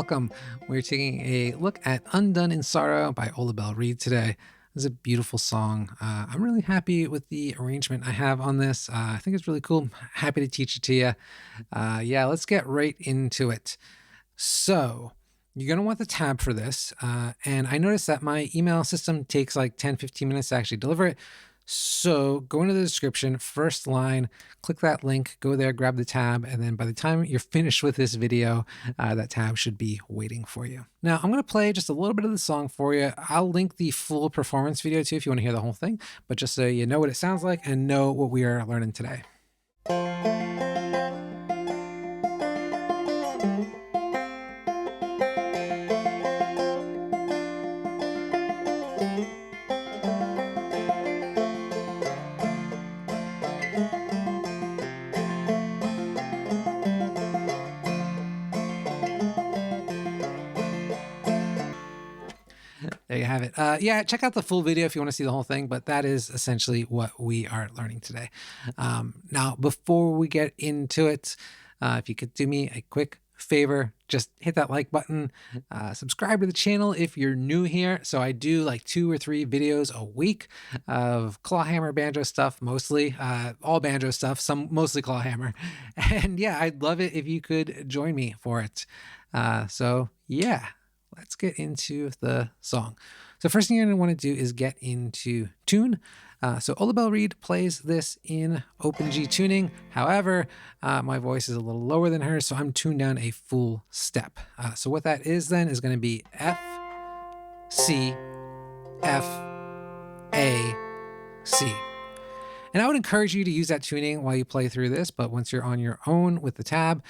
welcome. We're taking a look at Undone in Sorrow by Ola Belle Reed today. It's a beautiful song. I'm really happy with the arrangement I have on this. I think it's really cool. Happy to teach it to you. Yeah, let's get right into it. So you're going to want the tab for this. And I noticed that my email system takes like 10-15 minutes to actually deliver it. So go into the description, first line, click that link, go there, grab the tab, and then by the time you're finished with this video, that tab should be waiting for you. Now, I'm going to play just a little bit of the song for you. I'll link the full performance video too if you want to hear the whole thing, but just so you know what it sounds like and know what we are learning today. There you have it. Yeah, check out the full video if you want to see the whole thing, but that is essentially what we are learning today. Now, before we get into it, if you could do me a quick favor, just hit that like button, subscribe to the channel if you're new here. So I do like 2 or 3 videos a week of clawhammer banjo stuff, mostly all banjo stuff, some mostly clawhammer. And yeah, I'd love it if you could join me for it. So yeah. Let's get into the song. So first thing you're going to want to do is get into tune. So Ola Belle Reed plays this in open G tuning. However, my voice is a little lower than hers, so I'm tuned down a full step. So what that is then is going to be F, C, F, A, C. And I would encourage you to use that tuning while you play through this, but once you're on your own with the tab,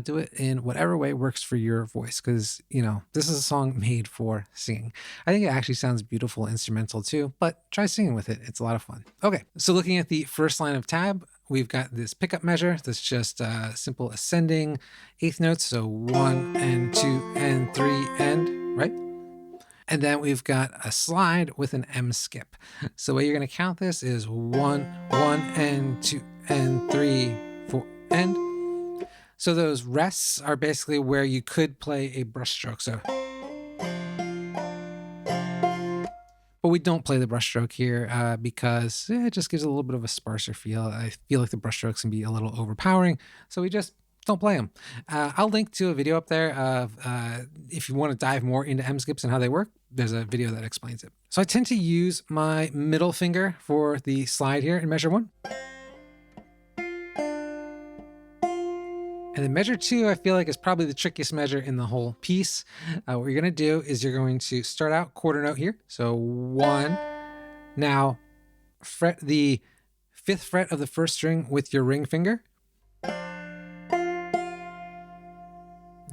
do it in whatever way works for your voice, because, you know, this is a song made for singing. I think it actually sounds beautiful instrumental too, but try singing with it. It's a lot of fun. Okay, so looking at the first line of tab, we've got this pickup measure that's just simple ascending eighth notes, so 1 and 2 and 3 and, right? And then we've got a slide with an M skip. So the way you're going to count this is 1, 1 and 2 and 3, 4 and. So those rests are basically where you could play a brushstroke. So, but we don't play the brushstroke here because it just gives a little bit of a sparser feel. I feel like the brushstrokes can be a little overpowering. So we just don't play them. I'll link to a video up there of if you want to dive more into M skips and how they work, there's a video that explains it. So I tend to use my middle finger for the slide here in measure 1. And then measure 2, I feel like is probably the trickiest measure in the whole piece. What you're going to do is you're going to start out quarter note here. So 1. Now fret the 5th fret of the 1st string with your ring finger.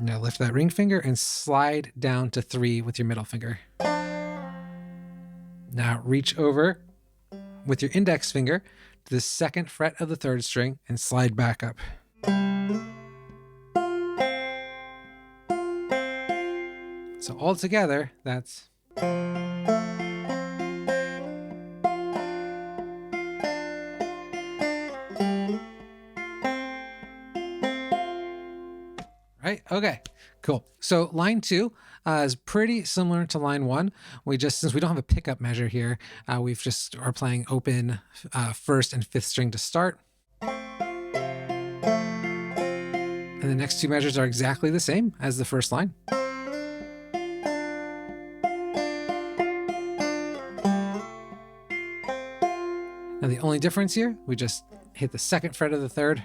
Now lift that ring finger and slide down to 3 with your middle finger. Now reach over with your index finger to the 2nd fret of the 3rd string and slide back up. So all together, that's... Right? Okay, cool. So line 2 is pretty similar to line 1. We just, since we don't have a pickup measure here, we've just are playing open 1st and 5th string to start. And the next 2 measures are exactly the same as the first line. Now the only difference here, we just hit the 2nd fret of the 3rd.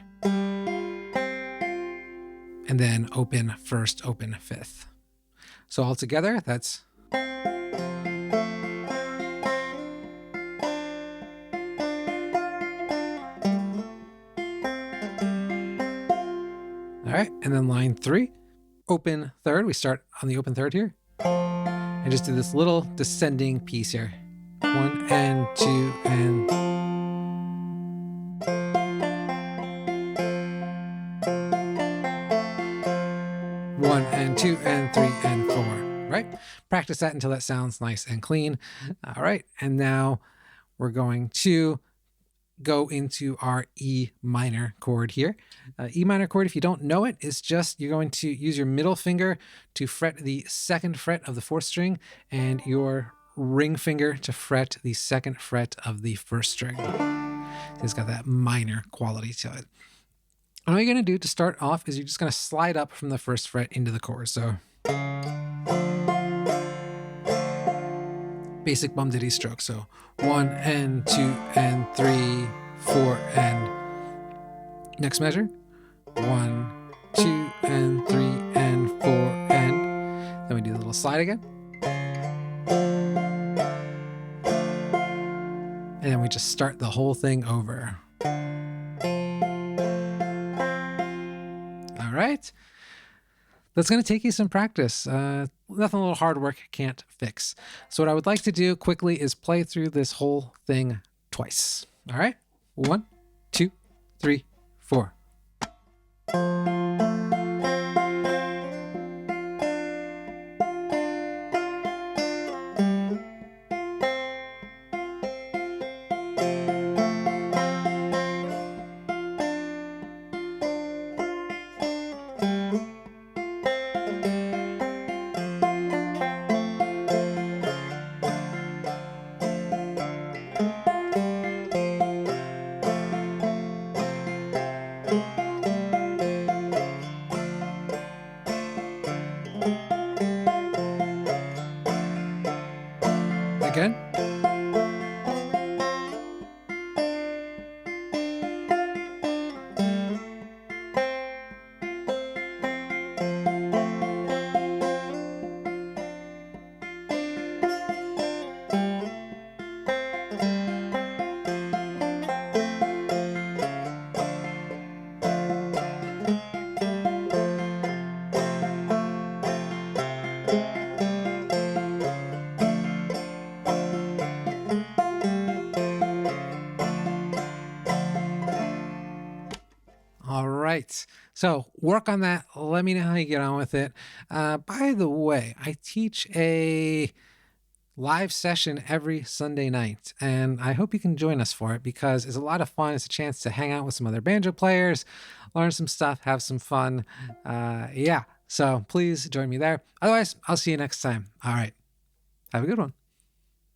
And then open 1st, open 5th. So all together, that's... All right, and then line 3, open 3rd. We start on the open 3rd here. And just do this little descending piece here. 1 and 2 and... 1 and 2 and 3 and 4, right? Practice that until that sounds nice and clean. All right, and now we're going to go into our E minor chord here. E minor chord, if you don't know it, is just you're going to use your middle finger to fret the second fret of the fourth string and your ring finger to fret the second fret of the first string. So it's got that minor quality to it. And all you're going to do to start off is you're just going to slide up from the first fret into the chord. So basic bum diddy stroke. So 1 and 2 and 3, 4 and next measure. 1, 2 and 3 and 4 and then we do the little slide again. And then we just start the whole thing over. All right. That's going to take you some practice. Nothing a little hard work can't fix. So what I would like to do quickly is play through this whole thing twice. All right. 1, 2, 3, 4. Again. All right. So work on that. Let me know how you get on with it. By the way, I teach a live session every Sunday night, and I hope you can join us for it because it's a lot of fun. It's a chance to hang out with some other banjo players, learn some stuff, have some fun. Yeah. So please join me there. Otherwise, I'll see you next time. All right. Have a good one.